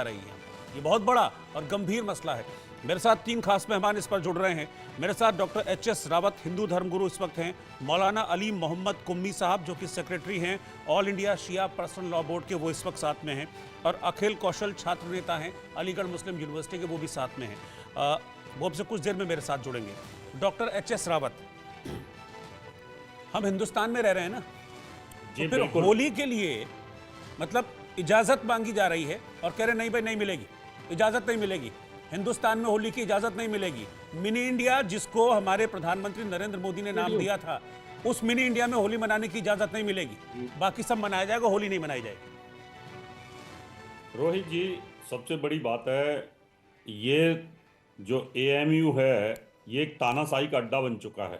रही है। ये बहुत बड़ा और गंभीर मसला है। मेरे साथ तीन खास मेहमान इस पर जुड़ रहे हैं। मेरे साथ डॉक्टर एच.एस. रावत, हिंदू धर्मगुरु इस वक्त हैं। मौलाना अली मोहम्मद कुम्मी साहब, जो कि सेक्रेटरी हैं ऑल इंडिया शिया पर्सनल लॉ बोर्ड के, वो इस वक्त साथ में हैं। और अखिल कौशल छात्र नेता हैं अलीगढ़ मुस्लिम यूनिवर्सिटी के, वो भी साथ में हैं। वो अब से कुछ देर में मेरे साथ जुड़ेंगे। Doctor HS. रावत, हम हिंदुस्तान में रह रहे हैं ना, तो फिर होली के लिए मतलब इजाजत मांगी जा रही है और कह रहे नहीं भाई, नहीं मिलेगी, इजाजत नहीं मिलेगी, हिंदुस्तान में होली की इजाजत नहीं मिलेगी। मिनी इंडिया, जिसको हमारे प्रधानमंत्री नरेंद्र मोदी ने नाम दिया था, उस मिनी इंडिया में होली मनाने की इजाजत नहीं मिलेगी। बाकी सब मनाया जाएगा, होली नहीं मनाई जाएगी। रोहित जी, सबसे बड़ी बात है, ये जो एएमयू है, ये एक तानाशाही का अड्डा बन चुका है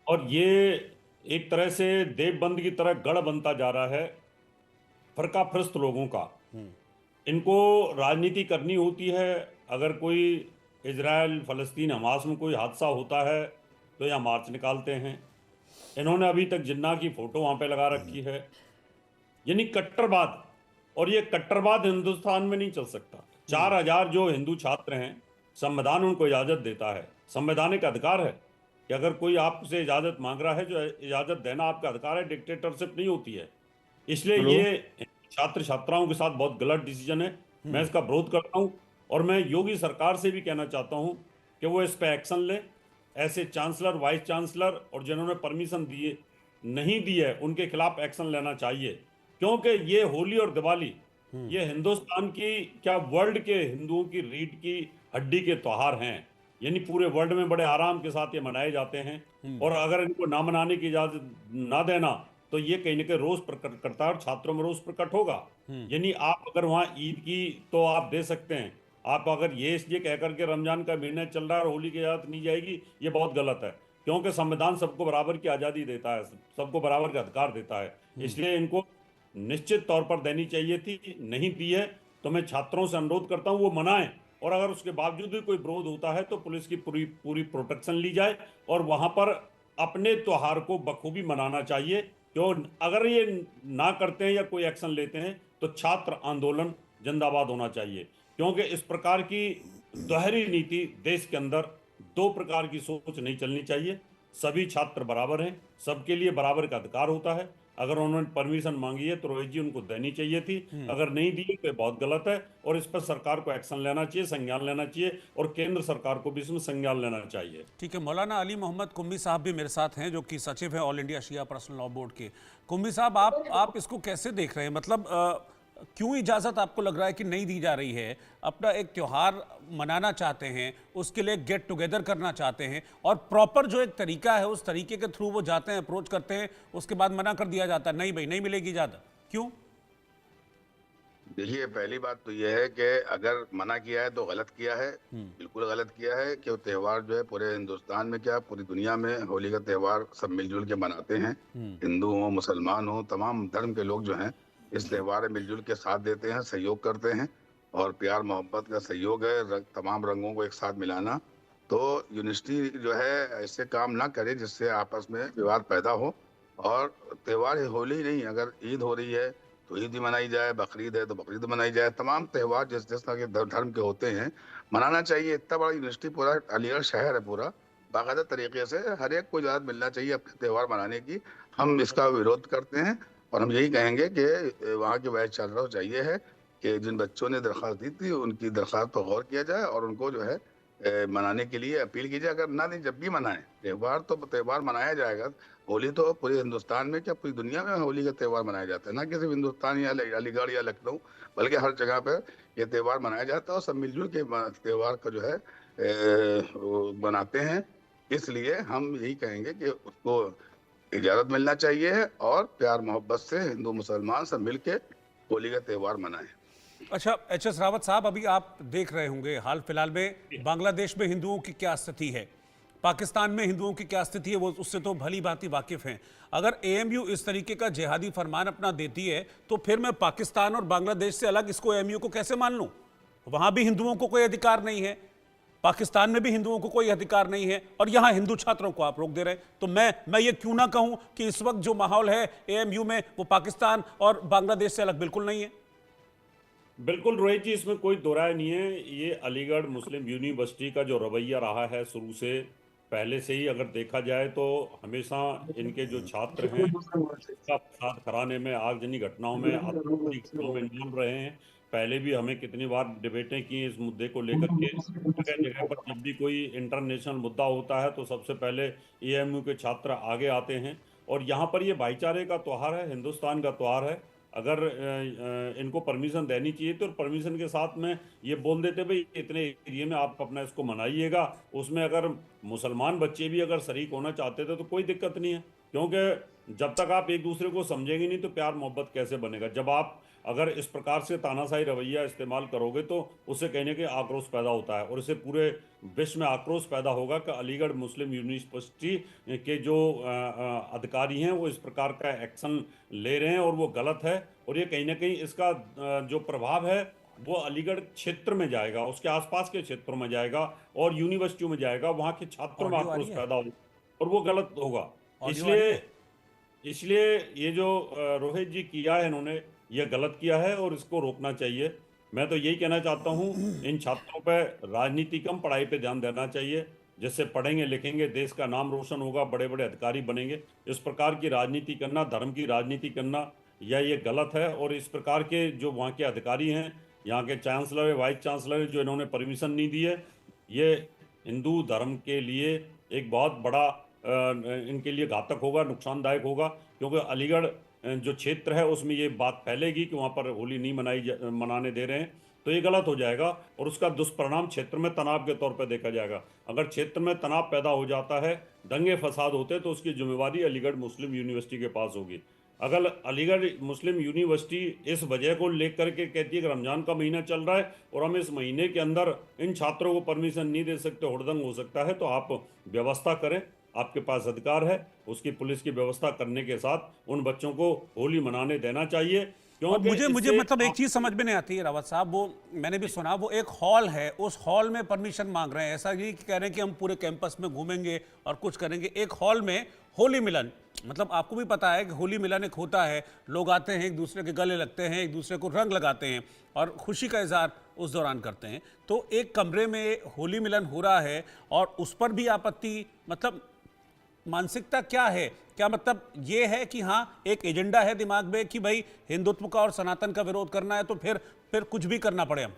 और ये एक तरह से देवबंद की तरह गढ़ बनता जा रहा है फरकाफरस्त लोगों का। इनको राजनीति करनी होती है। अगर कोई इजराइल फलस्तीन हमास में कोई हादसा होता है तो यहाँ मार्च निकालते हैं। इन्होंने अभी तक जिन्ना की फोटो वहाँ पे लगा रखी है, यानी कट्टरवाद। और ये कट्टरवाद हिंदुस्तान में नहीं चल सकता। 4000 जो हिंदू छात्र हैं, संविधान उनको इजाज़त देता है, संवैधानिक अधिकार है कि अगर कोई आपसे इजाज़त मांग रहा है, जो इजाज़त देना आपका अधिकार है, डिक्टेटरशिप नहीं होती है। इसलिए ये छात्र छात्राओं के साथ बहुत गलत डिसीजन है। मैं इसका विरोध करता हूं और मैं योगी सरकार से भी कहना चाहता हूं कि वो इस पे एक्शन ले। ऐसे चांसलर, वाइस चांसलर और जिन्होंने परमिशन दिए नहीं दी है, उनके खिलाफ एक्शन लेना चाहिए। क्योंकि ये होली और दिवाली, ये हिंदुस्तान की क्या वर्ल्ड के हिंदुओं की रीढ़ की हड्डी के त्योहार हैं। यानी पूरे वर्ल्ड में बड़े आराम के साथ ये मनाए जाते हैं और अगर इनको ना मनाने की इजाजत ना देना तो ये कहीं ना कहीं रोष प्रकट करता है और छात्रों में रोष प्रकट होगा। यानी आप अगर वहां ईद की तो आप दे सकते हैं, आप अगर ये इसलिए कह करके रमजान का महीना चल रहा है और होली की इजाजत नहीं जाएगी, ये बहुत गलत है। क्योंकि संविधान सबको बराबर की आज़ादी देता है, सबको बराबर का अधिकार देता है। इसलिए इनको निश्चित तौर पर देनी चाहिए थी, नहीं दी है। तो मैं छात्रों से अनुरोध करता हूँ वो मनाएं, और अगर उसके बावजूद भी कोई विरोध होता है तो पुलिस की पूरी पूरी प्रोटेक्शन ली जाए और वहां पर अपने त्योहार को बखूबी मनाना चाहिए। क्यों अगर ये ना करते हैं या कोई एक्शन लेते हैं तो छात्र आंदोलन जिंदाबाद होना चाहिए। क्योंकि इस प्रकार की दोहरी नीति देश के अंदर, दो प्रकार की सोच नहीं चलनी चाहिए। सभी छात्र बराबर हैं, सबके लिए बराबर का अधिकार होता है। अगर उन्होंने परमिशन मांगी है तो रोहित जी उनको देनी चाहिए थी, अगर नहीं दी तो बहुत गलत है और इस पर सरकार को एक्शन लेना चाहिए, संज्ञान लेना चाहिए और केंद्र सरकार को भी इसमें संज्ञान लेना चाहिए। ठीक है, मौलाना अली मोहम्मद कुम्मी साहब भी मेरे साथ हैं, जो कि सचिव हैं ऑल इंडिया शिया पर्सनल लॉ बोर्ड के। कुम्मी साहब, आप इसको कैसे देख रहे हैं? मतलब क्यों इजाज़त आपको लग रहा है कि नहीं दी जा रही है? अपना एक त्यौहार मनाना चाहते हैं, उसके लिए गेट टुगेदर करना चाहते हैं और प्रॉपर जो एक तरीका है उस तरीके के थ्रू वो जाते हैं, अप्रोच करते हैं, उसके बाद मना कर दिया जाता है, नहीं भाई नहीं मिलेगी इजाज़त। क्यों? देखिए, पहली बात तो यह है कि अगर मना किया है तो गलत किया है, बिल्कुल गलत किया है। कि वो त्यौहार जो है पूरे हिंदुस्तान में, क्या पूरी दुनिया में होली का त्यौहार सब मिलजुल के मनाते हैं। हिंदू हो, मुसलमान हो, तमाम धर्म के लोग जो हैं इस त्यौहार में मिलजुल के साथ देते हैं, सहयोग करते हैं और प्यार मोहब्बत का सहयोग है, तमाम रंगों को एक साथ मिलाना। तो यूनिवर्सिटी जो है ऐसे काम ना करे जिससे आपस में विवाद पैदा हो। और त्यौहार होली नहीं, अगर ईद हो रही है तो ईद भी मनाई जाए, बकरीद है तो बकरीद मनाई जाए। तमाम त्यौहार जिस जिस तरह के धर्म के होते हैं मनाना चाहिए। इतना बड़ा यूनिवर्सिटी, पूरा अलीगढ़ शहर है, पूरा बाकायदा तरीके से हर एक को इजाज़त मिलना चाहिए अपने त्यौहार मनाने की। हम इसका विरोध करते हैं और हम यही कहेंगे कि वहाँ के वाइस चांसलर चाहिए है कि जिन बच्चों ने दरख्वास्त दी थी उनकी दरख्वास्त पर गौर किया जाए और उनको जो है मनाने के लिए अपील की जाए। अगर ना नहीं, जब भी मनाएं त्यौहार तो त्यौहार मनाया जाएगा। होली तो पूरे हिंदुस्तान में, क्या पूरी दुनिया में होली का त्यौहार मनाया जाता है, ना कि सिर्फ हिंदुस्तान या अलीगढ़ या लखनऊ, बल्कि हर जगह पर ये त्यौहार मनाया जाता है और सब मिलजुल के त्यौहार का जो है वो मनाते हैं। इसलिए हम यही कहेंगे कि उसको इजाज़त मिलना चाहिए और प्यार मोहब्बत से हिंदू मुसलमान सब मिल के होली का त्यौहार मनाएं। अच्छा, एच.एस. रावत साहब, अभी आप देख रहे होंगे हाल फिलहाल में बांग्लादेश में हिंदुओं की क्या स्थिति है, पाकिस्तान में हिंदुओं की क्या स्थिति है, वो उससे तो भली भांति वाकिफ हैं। अगर एएमयू इस तरीके का जिहादी फरमान अपना देती है तो फिर मैं पाकिस्तान और बांग्लादेश से अलग इसको एएमयू को कैसे मान लूं? वहां भी हिंदुओं को कोई अधिकार नहीं है, पाकिस्तान में भी हिंदुओं को कोई अधिकार नहीं है और यहां हिंदू छात्रों को आप रोक दे रहे हैं। तो मैं ये क्यों ना कहूं कि इस वक्त जो माहौल है एएमयू में वो पाकिस्तान और बांग्लादेश से अलग बिल्कुल नहीं है। बिल्कुल रोहित जी, इसमें कोई दो राय नहीं है। ये अलीगढ़ मुस्लिम यूनिवर्सिटी का जो रवैया रहा है शुरू से, पहले से ही अगर देखा जाए तो हमेशा इनके जो छात्र हैं इसका फसाद कराने में, आगजनी घटनाओं में, आतंकवादी घटनाओं में इन्वॉल्व रहे हैं। पहले भी हमें कितनी बार डिबेटें की इस मुद्दे को लेकर के। जगह जगह पर जब भी कोई इंटरनेशनल मुद्दा होता है तो सबसे पहले एएमयू के छात्र आगे आते हैं। और यहाँ पर ये भाईचारे का त्योहार है, हिंदुस्तान का त्योहार है। अगर इनको परमिशन देनी चाहिए तो परमिशन के साथ में ये बोल देते भाई इतने एरिया में आप अपना इसको मनाइएगा। उसमें अगर मुसलमान बच्चे भी अगर शरीक होना चाहते थे तो कोई दिक्कत नहीं है, क्योंकि जब तक आप एक दूसरे को समझेंगे नहीं तो प्यार मोहब्बत कैसे बनेगा। जब आप अगर इस प्रकार से तानाशाही रवैया इस्तेमाल करोगे तो उससे कहने के आक्रोश पैदा होता है, और इससे पूरे विश्व में आक्रोश पैदा होगा कि अलीगढ़ मुस्लिम यूनिवर्सिटी के जो अधिकारी हैं वो इस प्रकार का एक्शन ले रहे हैं और वो गलत है। और ये कहीं ना कहीं इसका जो प्रभाव है वो अलीगढ़ क्षेत्र में जाएगा, उसके आसपास के क्षेत्रों में जाएगा और यूनिवर्सिटियों में जाएगा, वहाँ के छात्रों में ऑडियो आ आक्रोश रही है? पैदा होगा और वो गलत होगा। ऑडियो आ रही इसलिए है? इसलिए ये जो रोहित जी किया है इन्होंने, ये गलत किया है और इसको रोकना चाहिए। मैं तो यही कहना चाहता हूँ, इन छात्रों पर राजनीति कम, पढ़ाई पे ध्यान देना चाहिए। जिससे पढ़ेंगे लिखेंगे, देश का नाम रोशन होगा, बड़े बड़े अधिकारी बनेंगे। इस प्रकार की राजनीति करना, धर्म की राजनीति करना, या ये गलत है। और इस प्रकार के जो वहाँ के अधिकारी हैं, यहाँ के चांसलर है, वाइस चांसलर है, जो इन्होंने परमिशन नहीं दी है, ये हिंदू धर्म के लिए एक बहुत बड़ा इनके लिए घातक होगा, नुकसानदायक होगा। क्योंकि अलीगढ़ जो क्षेत्र है उसमें ये बात फैलेगी कि वहाँ पर होली नहीं मनाने दे रहे हैं, तो ये गलत हो जाएगा और उसका दुष्परिणाम क्षेत्र में तनाव के तौर पर देखा जाएगा। अगर क्षेत्र में तनाव पैदा हो जाता है, दंगे फसाद होते हैं, तो उसकी जिम्मेवारी अलीगढ़ मुस्लिम यूनिवर्सिटी के पास होगी। अगर अलीगढ़ मुस्लिम यूनिवर्सिटी इस वजह को लेकर के कहती है कि रमजान का महीना चल रहा है और हम इस महीने के अंदर इन छात्रों को परमिशन नहीं दे सकते, हुड़दंग हो सकता है, तो आप व्यवस्था करें, आपके पास अधिकार है। उसकी पुलिस की व्यवस्था करने के साथ उन बच्चों को होली मनाने देना चाहिए। और क्योंकि मुझे मुझे इससे मतलब एक चीज समझ में नहीं आती है रावत साहब, वो मैंने भी सुना, वो एक हॉल है, उस हॉल में परमिशन मांग रहे हैं। ऐसा नहीं कि कह रहे हैं कि हम पूरे कैंपस में घूमेंगे और कुछ करेंगे। एक हॉल में होली मिलन, मतलब आपको भी पता है कि होली मिलन एक होता है, लोग आते हैं, एक दूसरे के गले लगते हैं, एक दूसरे को रंग लगाते हैं और खुशी का इजहार उस दौरान करते हैं। तो एक कमरे में होली मिलन हो रहा है और उस पर भी आपत्ति, मतलब मानसिकता क्या है? क्या मतलब ये है कि हाँ एक एजेंडा है दिमाग में कि भाई हिंदुत्व का और सनातन का विरोध करना है तो फिर कुछ भी करना पड़े हमको?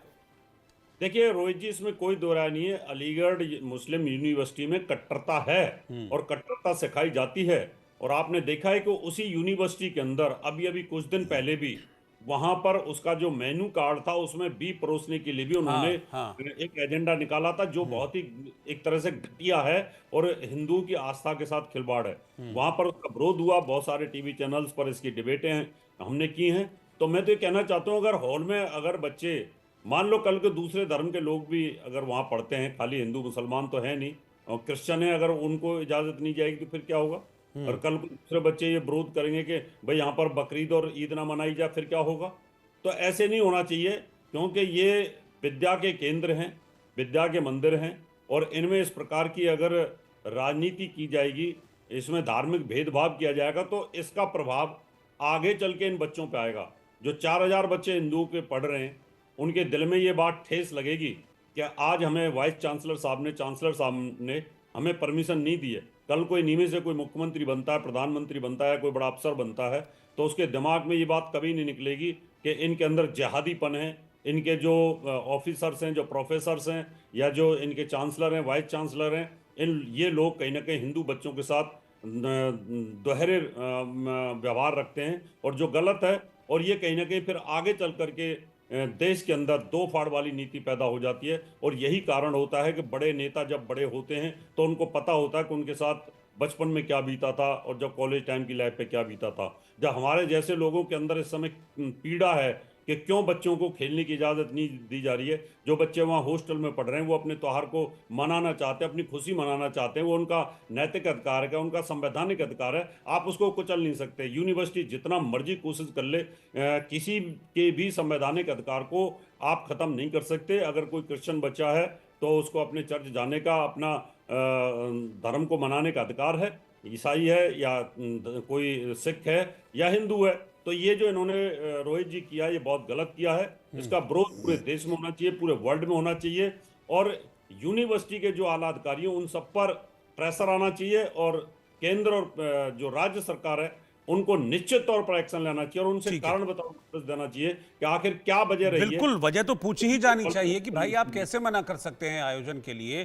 देखिए रोहित जी, इसमें कोई दो राय नहीं है। अलीगढ़ मुस्लिम यूनिवर्सिटी में कट्टरता है और कट्टरता सिखाई जाती है। और आपने देखा है कि उसी यूनिवर्सिटी के अंदर अभी अभी कुछ दिन पहले भी वहां पर उसका जो मेनू कार्ड था उसमें बी परोसने के लिए भी उन्होंने हाँ। एक एजेंडा निकाला था, जो बहुत ही एक तरह से घटिया है और हिंदुओं की आस्था के साथ खिलवाड़ है। वहां पर उसका विरोध हुआ, बहुत सारे टीवी चैनल्स पर इसकी डिबेटें हमने की हैं। तो मैं तो ये कहना चाहता हूँ, अगर हॉल में अगर बच्चे, मान लो कल के दूसरे धर्म के लोग भी अगर वहां पढ़ते हैं, खाली हिंदू मुसलमान तो है नहीं, और क्रिश्चियन है, अगर उनको इजाजत नहीं जाएगी तो फिर क्या होगा? और कल को दूसरे बच्चे ये विरोध करेंगे कि भाई यहाँ पर बकरीद और ईद ना मनाई जाए, फिर क्या होगा? तो ऐसे नहीं होना चाहिए, क्योंकि ये विद्या के केंद्र हैं, विद्या के मंदिर हैं, और इनमें इस प्रकार की अगर राजनीति की जाएगी, इसमें धार्मिक भेदभाव किया जाएगा, तो इसका प्रभाव आगे चल के इन बच्चों पे आएगा। जो 4000 बच्चे हिंदुओं के पढ़ रहे हैं, उनके दिल में ये बात ठेस लगेगी कि आज हमें वाइस चांसलर साहब ने हमें परमिशन नहीं दी है। कल कोई नीचे से कोई मुख्यमंत्री बनता है, प्रधानमंत्री बनता है, कोई बड़ा अफसर बनता है, तो उसके दिमाग में ये बात कभी नहीं निकलेगी कि इनके अंदर जिहादीपन है। इनके जो ऑफिसर्स हैं, जो प्रोफेसर्स हैं, या जो इनके चांसलर हैं, वाइस चांसलर हैं, ये लोग कहीं ना कहीं हिंदू बच्चों के साथ दोहरे व्यवहार रखते हैं, और जो गलत है। और ये कहीं ना कहीं फिर आगे चल करके देश के अंदर दो फाड़ वाली नीति पैदा हो जाती है। और यही कारण होता है कि बड़े नेता जब बड़े होते हैं तो उनको पता होता है कि उनके साथ बचपन में क्या बीता था और जब कॉलेज टाइम की लाइफ पे क्या बीता था। जब हमारे जैसे लोगों के अंदर इस समय पीड़ा है कि क्यों बच्चों को खेलने की इजाज़त नहीं दी जा रही है, जो बच्चे वहाँ हॉस्टल में पढ़ रहे हैं वो अपने त्यौहार को मनाना चाहते हैं, अपनी खुशी मनाना चाहते हैं, वो उनका नैतिक अधिकार है, उनका संवैधानिक अधिकार है, आप उसको कुचल नहीं सकते। यूनिवर्सिटी जितना मर्जी कोशिश कर ले, किसी के भी संवैधानिक अधिकार को आप ख़त्म नहीं कर सकते। अगर कोई क्रिश्चियन बच्चा है तो उसको अपने चर्च जाने का, अपना धर्म को मनाने का अधिकार है। ईसाई है या कोई सिख है या हिंदू है, तो ये जो इन्होंने रोहित जी किया, ये बहुत गलत किया है। इसका विरोध पूरे देश में होना चाहिए, पूरे वर्ल्ड में होना चाहिए, और यूनिवर्सिटी के जो आला अधिकारी हैं उन सब पर प्रेशर आना चाहिए, और केंद्र और जो राज्य सरकार है उनको निश्चित तौर पर एक्शन लेना चाहिए, और उनसे ठीक है। कारण बताओ नोटिस देना चाहिए कि आखिर क्या वजह रही है। बिल्कुल, वजह तो पूछी ही जानी चाहिए कि भाई आप कैसे मना कर सकते हैं आयोजन के लिए।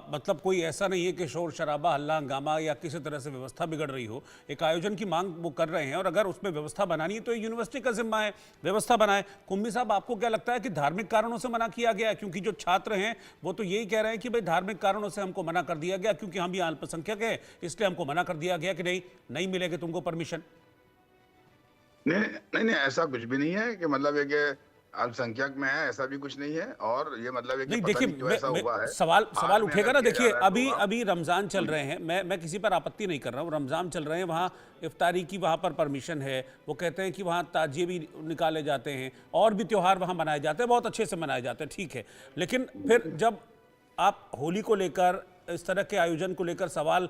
मतलब कोई ऐसा नहीं है कि शोर शराबा, हल्ला हंगामा या किसी तरह से व्यवस्था बिगड़ रही हो। एक आयोजन की मांग वो कर रहे हैं, और अगर उसमें व्यवस्था बनानी है तो यूनिवर्सिटी का जिम्मा है, व्यवस्था बनाए। कुम्मी साहब, आपको क्या लगता है कि धार्मिक कारणों से मना किया गया है? क्योंकि जो छात्र हैं वो तो यही कह रहे हैं कि भाई धार्मिक कारणों से हमको मना कर दिया गया, क्योंकि हम भी अल्पसंख्यक हैं, इसलिए हमको मना कर दिया गया कि नहीं मिलेगी तुमको परमिशन। नहीं नहीं नहीं, ऐसा कुछ भी नहीं है कि मतलब है कि अल्पसंख्यक में है, ऐसा भी कुछ नहीं है। और ये मतलब है कि नहीं, पता देखिए, नहीं क्यों ऐसा हुआ है। सवाल हाल में उठेगा अगर ना। किया देखिए, जा रहा है अभी प्रोग्राम। अभी रमजान चल रहे हैं, मैं किसी पर आपत्ति नहीं कर रहा हूँ। रमजान चल रहे हैं, वहाँ इफ्तारी की वहाँ पर परमिशन है। वो कहते हैं कि वहाँ ताजिए भी निकाले जाते हैं, और भी त्यौहार वहाँ मनाए जाते हैं, बहुत अच्छे से मनाए जाते हैं, ठीक है। लेकिन फिर जब आप होली को लेकर, इस तरह के आयोजन को लेकर सवाल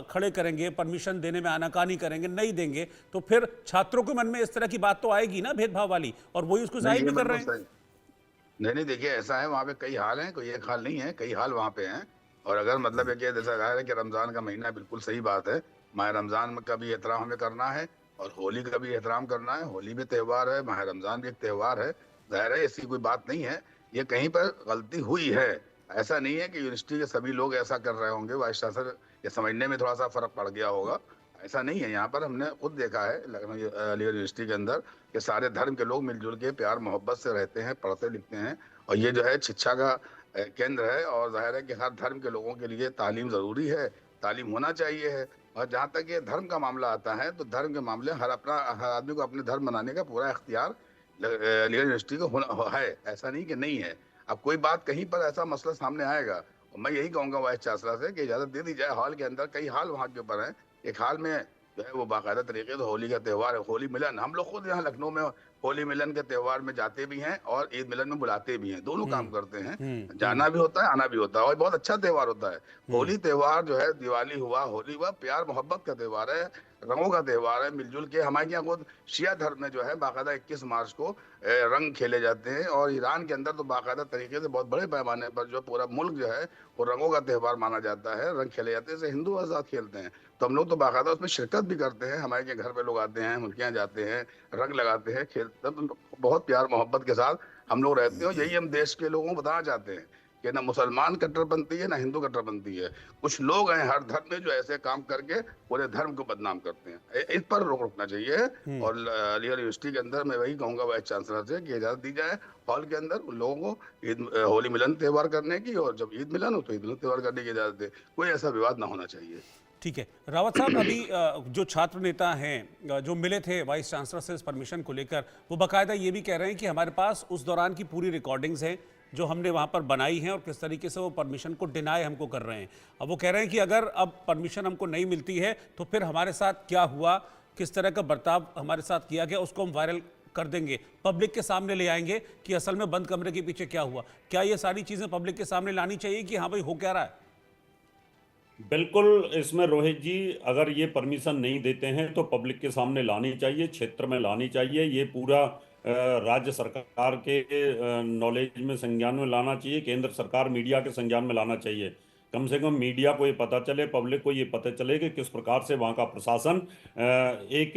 खड़े करेंगे, परमिशन देने में आनाकानी करेंगे, नहीं देंगे, तो फिर छात्रों के मन में इस तरह की बात तो आएगी ना, भेदभाव वाली, और वही उसको नहीं, जाहिर ये भी कर बिल्कुल रहे हैं। सही। नहीं नहीं, देखिए ऐसा है, वहाँ पे कई हाल हैं, कोई एक हाल नहीं है, कई हाल वहाँ पे हैं। और अगर मतलब है कि जैसा कहा है कि रमजान का महीना, बिल्कुल सही बात है। माह रमजान का भी एहतराम हमें करना है, और होली का भी एहतराम करना है। होली भी त्यौहार है, माह रमजान भी एक त्यौहार है। जाहिर है, ऐसी कोई बात नहीं है। ये कहीं पर गलती हुई है। ऐसा नहीं है कि यूनिवर्सिटी के सभी लोग ऐसा कर रहे होंगे, वाइस चांसलर ये समझने में थोड़ा सा फर्क पड़ गया होगा। ऐसा नहीं है। यहाँ पर हमने खुद देखा है लखनऊ अलीगढ़ यूनिवर्सिटी के अंदर कि सारे धर्म के लोग मिलजुल के प्यार मोहब्बत से रहते हैं, पढ़ते लिखते हैं। और ये जो है शिक्षा का केंद्र है, और जाहिर है कि हर धर्म के लोगों के लिए तालीम ज़रूरी है, तालीम होना चाहिए है। और जहाँ तक ये धर्म का मामला आता है, तो धर्म के मामले हर आदमी को अपने धर्म मनाने का पूरा इख्तियार अलीगढ़ यूनिवर्सिटी को है। ऐसा नहीं कि नहीं है। अब कोई बात कहीं पर ऐसा मसला सामने आएगा, और मैं यही कहूँगा वाइस चांसलर से कि इजाज़त दे दी जाए। हॉल के अंदर कई हाल वहाँ के ऊपर हैं। एक हाल में जो है वो बाकायदा तरीके से होली का त्यौहार है, होली मिलन। हम लोग खुद यहाँ लखनऊ में होली मिलन के त्यौहार में जाते भी हैं, और ईद मिलन में बुलाते भी हैं, दोनों काम करते हैं। जाना भी होता है, आना भी होता है, और बहुत अच्छा त्यौहार होता है। होली त्यौहार जो है, दिवाली हुआ, होली हुआ, प्यार मोहब्बत का त्यौहार है, रंगों का त्यौहार है। मिलजुल के हमारे यहाँ खुद शिया धर्म में जो है बाकायदा 21 मार्च को रंग खेले जाते हैं। और ईरान के अंदर तो बाकायदा तरीके से बहुत बड़े पैमाने पर जो पूरा मुल्क जो है वो रंगों का त्यौहार माना जाता है, रंग खेले जाते हैं। जैसे हिंदू आजाद खेलते हैं, तो हम लोग तो बाकायदा उसमें शिरकत भी करते हैं। हमारे के घर पे लोग आते हैं, उनके यहाँ जाते हैं, रंग लगाते हैं, खेलते हैं, तो बहुत प्यार मोहब्बत के साथ हम लोग रहते हैं। और यही हम देश के लोगों को बताना चाहते हैं कि ना मुसलमान कट्टरपंथी है, ना हिंदू कट्टरपंथी है। कुछ लोग हैं हर धर्म में जो ऐसे काम करके पूरे धर्म को बदनाम करते हैं। इस पर रोक रुकना चाहिए। और अलीगढ़ यूनिवर्सिटी के अंदर मैं वही कहूंगा वाइस चांसलर से कि इजाजत दी जाए हॉल के अंदर उन लोगों को ईद होली मिलन त्यौहार करने की, और जब ईद मिलन हो तो ईद मिलन त्यौहार करने की इजाजत दे। कोई ऐसा विवाद ना होना चाहिए। ठीक है रावत साहब, अभी जो छात्र नेता हैं जो मिले थे वाइस चांसलर से इस परमिशन को लेकर, वो बाकायदा ये भी कह रहे हैं कि हमारे पास उस दौरान की पूरी रिकॉर्डिंग्स हैं जो हमने वहाँ पर बनाई हैं, और किस तरीके से वो परमिशन को डिनाई हमको कर रहे हैं। अब वो कह रहे हैं कि अगर अब परमिशन हमको नहीं मिलती है तो फिर हमारे साथ क्या हुआ, किस तरह का बर्ताव हमारे साथ किया गया, उसको हम वायरल कर देंगे, पब्लिक के सामने ले आएंगे कि असल में बंद कमरे के पीछे क्या हुआ। क्या ये सारी चीज़ें पब्लिक के सामने लानी चाहिए कि हाँ भाई हो क्या रहा है? बिल्कुल, इसमें रोहित जी, अगर ये परमिशन नहीं देते हैं तो पब्लिक के सामने लानी चाहिए, क्षेत्र में लानी चाहिए। ये पूरा राज्य सरकार के नॉलेज में, संज्ञान में लाना चाहिए, केंद्र सरकार मीडिया के संज्ञान में लाना चाहिए। कम से कम मीडिया को ये पता चले, पब्लिक को ये पता चले कि किस प्रकार से वहाँ का प्रशासन एक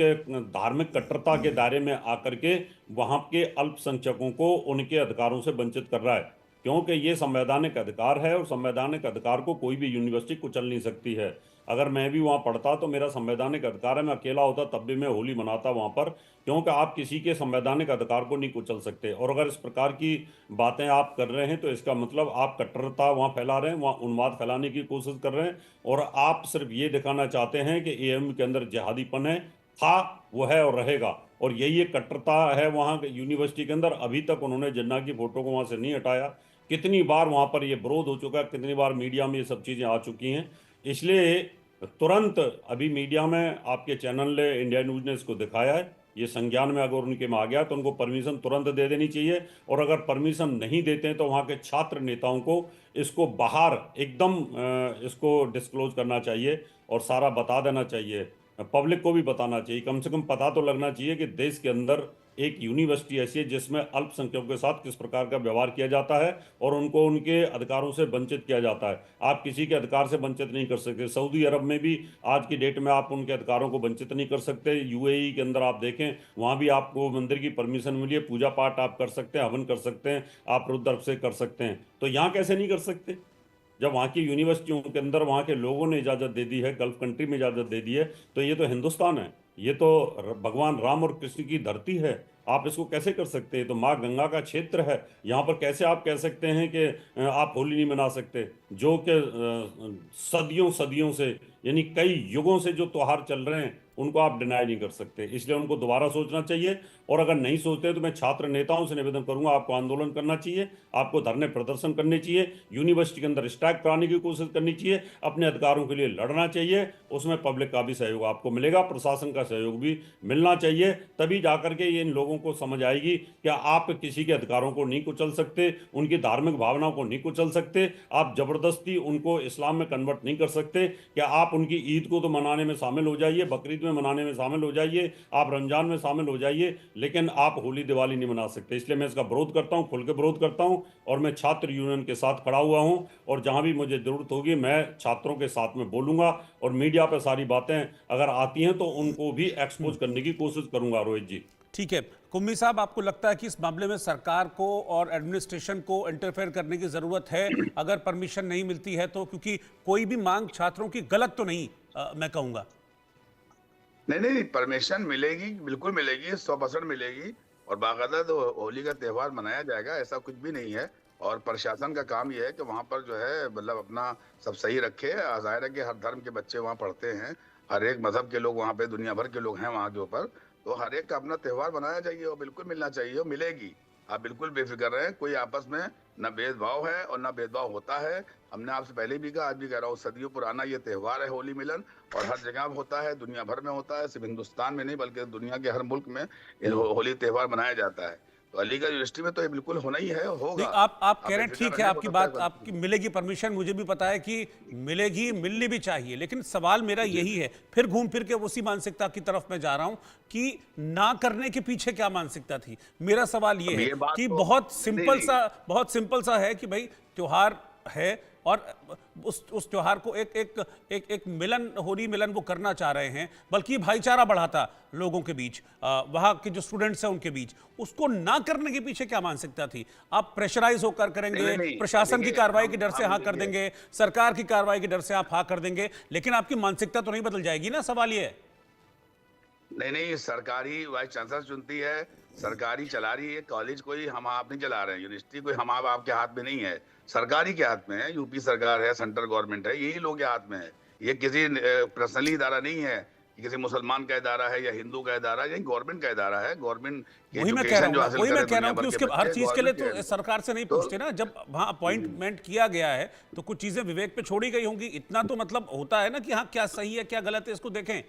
धार्मिक कट्टरता के दायरे में आकर के वहाँ के अल्पसंख्यकों को उनके अधिकारों से वंचित कर रहा है। क्योंकि ये संवैधानिक अधिकार है, और संवैधानिक अधिकार को कोई भी यूनिवर्सिटी कुचल नहीं सकती है। अगर मैं भी वहाँ पढ़ता तो मेरा संवैधानिक अधिकार है, मैं अकेला होता तब भी मैं होली मनाता वहाँ पर, क्योंकि आप किसी के संवैधानिक अधिकार को नहीं कुचल सकते। और अगर इस प्रकार की बातें आप कर रहे हैं तो इसका मतलब आप कट्टरता वहाँ फैला रहे हैं, वहाँ उन्माद फैलाने की कोशिश कर रहे हैं, और आप सिर्फ ये दिखाना चाहते हैं कि एएमयू के अंदर जिहादीपन है, था, वो है और रहेगा। और यही एक कट्टरता है वहाँ यूनिवर्सिटी के अंदर। अभी तक उन्होंने जिन्ना की फोटो को वहाँ से नहीं हटाया। कितनी बार वहाँ पर ये विरोध हो चुका है, कितनी बार मीडिया में ये सब चीज़ें आ चुकी हैं। इसलिए तुरंत अभी मीडिया में आपके चैनल ने, इंडिया न्यूज़ ने इसको दिखाया है। ये संज्ञान में अगर उनके में आ गया तो उनको परमिशन तुरंत दे देनी चाहिए। और अगर परमिशन नहीं देते हैं तो वहाँ के छात्र नेताओं को इसको बाहर एकदम इसको डिस्क्लोज करना चाहिए, और सारा बता देना चाहिए, पब्लिक को भी बताना चाहिए। कम से कम पता तो लगना चाहिए कि देश के अंदर एक यूनिवर्सिटी ऐसी है जिसमें अल्पसंख्यकों के साथ किस प्रकार का व्यवहार किया जाता है और उनको उनके अधिकारों से वंचित किया जाता है। आप किसी के अधिकार से वंचित नहीं कर सकते। सऊदी अरब में भी आज की डेट में आप उनके अधिकारों को वंचित नहीं कर सकते। यूएई के अंदर आप देखें, वहाँ भी आपको मंदिर की परमिशन मिली है, पूजा पाठ आप कर सकते हैं, हवन कर सकते हैं, आप रुद्र से कर सकते हैं। तो यहाँ कैसे नहीं कर सकते? जब वहाँ की यूनिवर्सिटियों के अंदर वहाँ के लोगों ने इजाज़त दे दी है, गल्फ कंट्री में इजाज़त दे दी है, तो ये तो हिंदुस्तान है, ये तो भगवान राम और कृष्ण की धरती है। आप इसको कैसे कर सकते हैं? तो माँ गंगा का क्षेत्र है, यहाँ पर कैसे आप कह सकते हैं कि आप होली नहीं मना सकते? जो कि सदियों सदियों से, यानी कई युगों से जो त्योहार चल रहे हैं, उनको आप डिनाई नहीं कर सकते। इसलिए उनको दोबारा सोचना चाहिए। और अगर नहीं सोचते तो मैं छात्र नेताओं से निवेदन करूंगा, आपको आंदोलन करना चाहिए, आपको धरने प्रदर्शन करने चाहिए, यूनिवर्सिटी के अंदर स्ट्राइक कराने की कोशिश करनी चाहिए, अपने अधिकारों के लिए लड़ना चाहिए। उसमें पब्लिक का भी सहयोग आपको मिलेगा, प्रशासन का सहयोग भी मिलना चाहिए। तभी जाकर के इन लोगों को समझ आएगी कि आप किसी के अधिकारों को नहीं कुचल सकते, उनकी धार्मिक भावनाओं को नहीं कुचल सकते, आप जबरदस्ती उनको इस्लाम में कन्वर्ट नहीं कर सकते। क्या आप उनकी ईद को तो मनाने में शामिल हो जाइए, बकरीद में मनाने में शामिल हो जाइए, आप रमजान में शामिल हो जाइए, लेकिन आप होली दिवाली नहीं मना सकते। इसलिए मैं इसका विरोध करता हूं, खुल के विरोध करता हूं। और मैं छात्र यूनियन के साथ खड़ा हुआ हूं, और जहां भी मुझे जरूरत होगी मैं छात्रों के साथ में बोलूंगा। और मीडिया पर सारी बातें अगर आती हैं तो उनको भी एक्सपोज करने की कोशिश करूंगा। रोहित जी, ठीक है। कुम्मी साहब, आपको लगता है कि इस मामले में सरकार को और एडमिनिस्ट्रेशन को इंटरफेयर करने की जरूरत है अगर परमिशन नहीं मिलती है तो? क्योंकि कोई भी मांग छात्रों की गलत तो नहीं, मैं कहूंगा। नहीं, परमिशन मिलेगी, बिल्कुल मिलेगी, 100% मिलेगी। और बाकायदा तो होली का त्यौहार मनाया जाएगा, ऐसा कुछ भी नहीं है। और प्रशासन का काम यह है कि वहाँ पर जो है मतलब अपना सब सही रखे। जाहिर है कि हर धर्म के बच्चे वहाँ पढ़ते हैं, हर एक मजहब के लोग वहाँ पे, दुनिया भर के लोग हैं वहाँ के ऊपर। तो हर एक का अपना त्यौहार मनाया चाहिए और बिल्कुल मिलना चाहिए और मिलेगी। आप बिल्कुल बेफिक्र रहें, कोई आपस में न भेदभाव है और न भेदभाव होता है। हमने आपसे पहले भी कहा, आज भी कह रहा हूँ, सदियों पुराना ये त्यौहार है होली मिलन, और हर जगह होता है, दुनिया भर में होता है, सिर्फ हिंदुस्तान में नहीं बल्कि दुनिया के हर मुल्क में ये होली त्यौहार मनाया जाता है। तो अलीगढ़ यूनिवर्सिटी में तो ये बिल्कुल होना ही है, नहीं, होगा। आप कह रहे हैं, बेफिक्र ठीक है, रहें, हो आपकी सकता है बात, सब आपकी मिलेगी परमिशन, मुझे भी पता है कि मिलेगी, मिलनी भी चाहिए। लेकिन सवाल मेरा यही है, फिर घूम फिर के उसी मानसिकता की तरफ मैं जा रहा हूं कि ना करने के पीछे क्या मानसिकता थी। मेरा सवाल ये अब है ये बात कि तो बहुत नहीं, सिंपल सा है कि भाई त्योहार है और उस त्योहार को एक मिलन, होली मिलन वो करना चाह रहे हैं, बल्कि भाईचारा बढ़ाता लोगों के बीच, वहाँ के जो स्टूडेंट्स हैं उनके बीच। उसको ना करने के पीछे क्या मानसिकता थी? आप प्रेशराइज होकर करेंगे, नहीं, प्रशासन की देखिए, कार्रवाई के डर से हम हाँ कर देखिए, देंगे, सरकार की कार्रवाई के डर से आप हाँ कर देंगे, लेकिन आपकी मानसिकता तो नहीं बदल जाएगी ना? सवाल ये है। नहीं, सरकारी वाइस चांसलर चुनती है, सरकारी चला रही है कॉलेज, कोई हम आप नहीं चला रहे हैं, यूनिवर्सिटी कोई हम आप आपके हाथ में नहीं है, सरकारी के हाथ में है। यूपी सरकार है, सेंट्रल गवर्नमेंट है, यही लोग के हाथ में है। ये किसी पर्सनली इदारा नहीं है कि किसी मुसलमान का इदारा है या हिंदू का इदारा है, यही गवर्नमेंट का इदारा है। गवर्नमेंट की वही मैं कह रहा एजुकेशन जो हूँ, हासिल वही मैं करे कह रहा दुनिया हूँ कि भर के उसके हर बच्चे चीज के लिए गवर्नमेंट तो के। सरकार से नहीं तो पूछते ना। जब वहाँ अपॉइंटमेंट किया गया है तो कुछ चीजें विवेक पे छोड़ी गई होंगी, इतना तो मतलब होता है ना कि हाँ क्या सही है क्या गलत है, इसको देखें।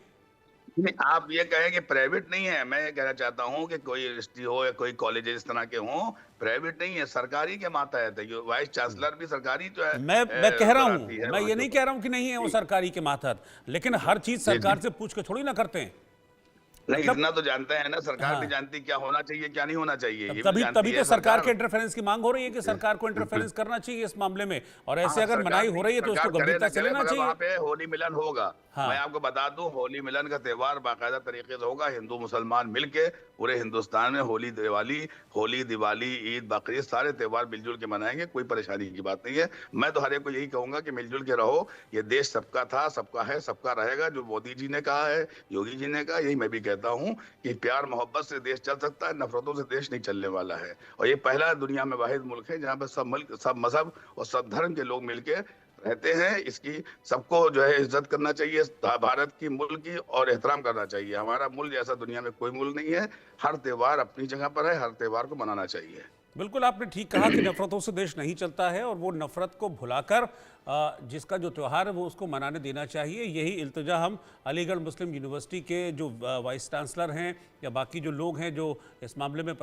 नहीं, आप ये कहें कि प्राइवेट नहीं है, मैं ये कहना चाहता हूँ कि कोई यूनिवर्सिटी हो या कोई कॉलेज इस तरह के हों, प्राइवेट नहीं है, सरकारी के मातहत है। वाइस चांसलर भी सरकारी जो है मैं कह रहा बनाती हूँ, है मैं वहाँ ये के नहीं ऊपर। कह रहा हूँ कि नहीं है वो जी, सरकारी के मातहत, लेकिन हर चीज जी, सरकार जी। से पूछ के थोड़ी ना करते हैं। नहीं, मतलब इतना तो जानते हैं ना, सरकार भी हाँ, जानती है क्या होना चाहिए क्या नहीं होना चाहिए, ये भी तभी जानती तभी तो है सरकार के सरकार। इंटरफेरेंस की मांग हो रही है कि सरकार को इंटरफेरेंस करना चाहिए इस मामले में, और ऐसे हाँ, अगर सरकार मनाही हो नहीं, रही है तो उसको सरकार करे गंभीरता ना से करे, लेना मगर चाहिए। वहाँ पे होली मिलन होगा। मैं हाँ, आपको बता दूं, होली मिलन का त्योहार बाकायदा तरीके से होगा, हिंदू मुसलमान मिलके पूरे हिंदुस्तान में होली दिवाली, ईद, बकरीद सारे त्योहार मिलजुल के मनाएंगे, कोई परेशानी की बात नहीं है। मैं तो हर एक को यही कहूंगा कि मिलजुल के रहो, ये देश सबका था, सबका है, सबका रहेगा। जो मोदी जी ने कहा है, योगी जी ने कहा, यही मैं भी कहता हूँ कि प्यार मोहब्बत से देश चल सकता है, नफरतों से देश नहीं चलने वाला है। और ये पहला दुनिया में वाहिद मुल्क है जहाँ पर सब मजहब और सब धर्म के लोग मिलके रहते हैं। इसकी सबको जो है इज्जत करना चाहिए, भारत की मुल्क की, और एहतराम करना चाहिए। हमारा मुल्क जैसा दुनिया में कोई मुल्क नहीं है। हर त्योहार अपनी जगह पर है, हर त्योहार को मनाना चाहिए। बिल्कुल आपने ठीक कहा कि नफरतों से देश नहीं चलता है, और वो नफरत को भुलाकर जिसका जो त्यौहार है वो उसको मनाने देना चाहिए। यही इल्तिजा हम अलीगढ़ मुस्लिम यूनिवर्सिटी के जो वाइस चांसलर हैं या बाकी जो लोग हैं जो इस मामले में